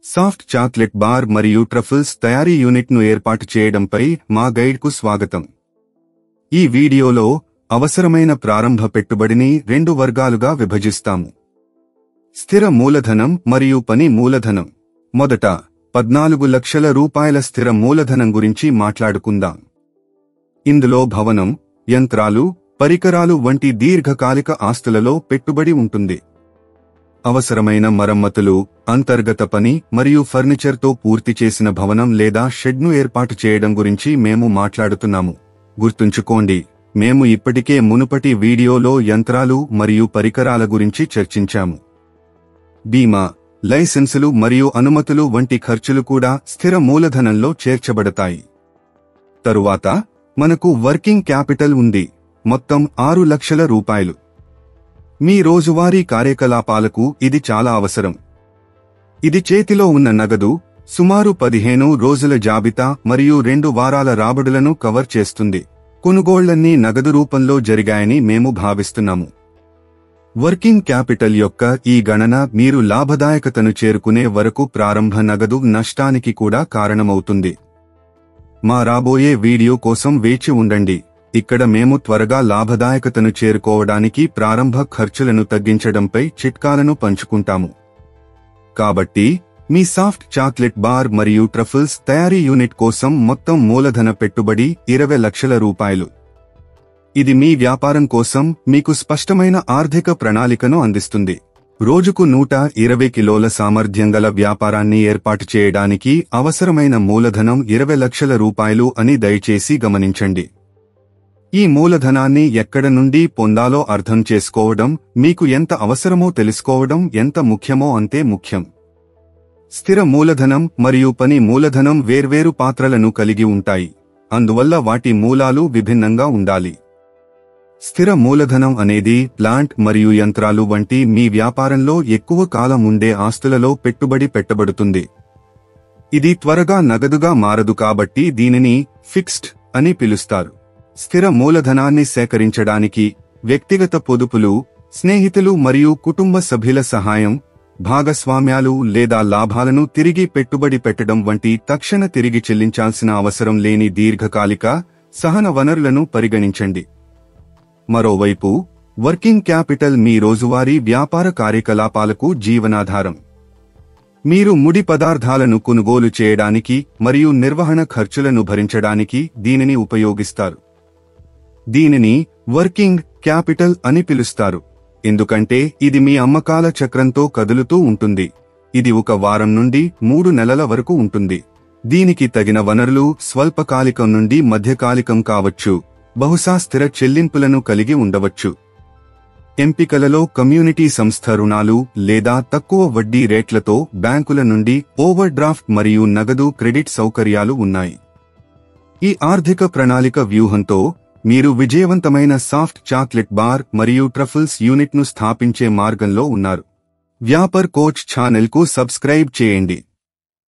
Soft chocolate bar మరియు truffles తయారీ యూనిట్ను ఏర్పాటు చేయడంపై మా గైడ్కు స్వాగతం. ఈ వీడియోలో అవసరమైన ప్రారంభ పెట్టుబడిని 2 వర్గాలుగా విభజిస్తాము. స్థిర మూలధనం మరియు పని మూలధనం. మొదట 14 లక్షల రూపాయల స్థిర మూలధనం గురించి మాట్లాడుకుందాం. ఇందులో భవనం, యంత్రాలు, పరికరాలు వంటి దీర్ఘకాలిక ఆస్తులలో పెట్టుబడి ఉంటుంది. అవసరమైన మరమ్మతులు, అంతర్గత పని మరియు ఫర్నిచర్తో పూర్తి చేసిన భవనం లేదా షెడ్ను ఏర్పాటు చేయడం గురించి మేము మాట్లాడుతున్నాము. గుర్తుంచుకోండి, మేము ఇప్పటికే మునుపటి వీడియోలో యంత్రాలు మరియు పరికరాల గురించి చర్చించాము. బీమా, లైసెన్సులు మరియు అనుమతులు వంటి ఖర్చులు కూడా స్థిర మూలధనంలో చేర్చబడతాయి. తరువాత మనకు వర్కింగ్ క్యాపిటల్ ఉంది, మొత్తం 6 లక్షల రూపాయలు. మీ రోజువారీ కార్యకలాపాలకు ఇది చాలా అవసరం. ఇది చేతిలో ఉన్న నగదు, సుమారు 15 రోజుల జాబితా మరియు 2 వారాల రాబడులను కవర్ చేస్తుంది. కొనుగోళ్లన్నీ నగదు రూపంలో జరిగాయని మేము భావిస్తున్నాము. వర్కింగ్ క్యాపిటల్ యొక్క ఈ గణన మీరు లాభదాయకతను చేరుకునే వరకు ప్రారంభ నగదు నష్టానికి కూడా కారణమవుతుంది. మా రాబోయే వీడియో కోసం వేచి ఉండండి. ఇక్కడ మేము త్వరగా లాభదాయకతను చేరుకోవడానికి ప్రారంభ ఖర్చులను తగ్గించడంపై చిట్కాలను పంచుకుంటాము. కాబట్టి మీ సాఫ్ట్ చాక్లెట్ బార్ మరియు ట్రఫుల్స్ తయారీ యూనిట్ కోసం మొత్తం మూలధన పెట్టుబడి 20 లక్షల రూపాయలు. ఇది మీ వ్యాపారం కోసం మీకు స్పష్టమైన ఆర్థిక ప్రణాళికను అందిస్తుంది. రోజుకు 120 కిలోల సామర్థ్యం గల వ్యాపారాన్ని ఏర్పాటు చేయడానికి అవసరమైన మూలధనం 20 లక్షల రూపాయలు అని దయచేసి గమనించండి. ఈ మూలధనాన్ని ఎక్కడ నుండి పొందాలో అర్థం చేసుకోవడం, మీకు ఎంత అవసరమో తెలుసుకోవడం ఎంత ముఖ్యమో అంతే ముఖ్యం. స్థిర మూలధనం మరియు పని మూలధనం వేర్వేరు పాత్రలను కలిగి ఉంటాయి, అందువల్ల వాటి మూలాలు విభిన్నంగా ఉండాలి. స్థిర మూలధనం అనేది ప్లాంట్ మరియు యంత్రాలు వంటి మీ వ్యాపారంలో ఎక్కువ కాలం ఉండే ఆస్తులలో పెట్టుబడి పెట్టబడుతుంది. ఇది త్వరగా నగదుగా మారదు కాబట్టి దీనిని ఫిక్స్డ్ అని పిలుస్తారు. స్థిర మూలధనాన్ని సేకరించడానికి వ్యక్తిగత పొదుపులు, స్నేహితులు మరియు కుటుంబ సభ్యుల సహాయం, భాగస్వామ్యాలు లేదా లాభాలను తిరిగి పెట్టుబడి పెట్టడం వంటి తక్షణ తిరిగి చెల్లించాల్సిన అవసరం లేని దీర్ఘకాలిక సహన వనరులను పరిగణించండి. మరోవైపు వర్కింగ్ క్యాపిటల్ మీ రోజువారీ వ్యాపార కార్యకలాపాలకు జీవనాధారం. మీరు ముడి పదార్థాలను కొనుగోలు చేయడానికి మరియు నిర్వహణ ఖర్చులను భరించడానికి దీనిని ఉపయోగిస్తారు. దీనిని వర్కింగ్ క్యాపిటల్ అని పిలుస్తారు, ఎందుకంటే ఇది మీ అమ్మకాల చక్రంతో కదులుతూ ఉంటుంది. ఇది 1 వారం నుండి 3 నెలల వరకు ఉంటుంది. దీనికి తగిన వనరులు స్వల్పకాలికం నుండి మధ్యకాలికం కావచ్చు, బహుశా స్థిర చెల్లింపులను కలిగి ఉండవచ్చు. ఎంపికలలో కమ్యూనిటీ సంస్థ రుణాలు లేదా తక్కువ వడ్డీ రేట్లతో బ్యాంకుల నుండి ఓవర్ డ్రాఫ్ట్ మరియు నగదు క్రెడిట్ సౌకర్యాలు ఉన్నాయి. ఈ ఆర్థిక ప్రణాళిక వ్యూహంతో మీరు విజయవంతమైన సాఫ్ట్ చాక్లెట్ బార్ మరియు ట్రఫుల్స్ యూనిట్ను స్థాపించే మార్గంలో ఉన్నారు. వ్యాపార్ కోచ్ ఛానల్కు సబ్స్క్రైబ్ చేయండి.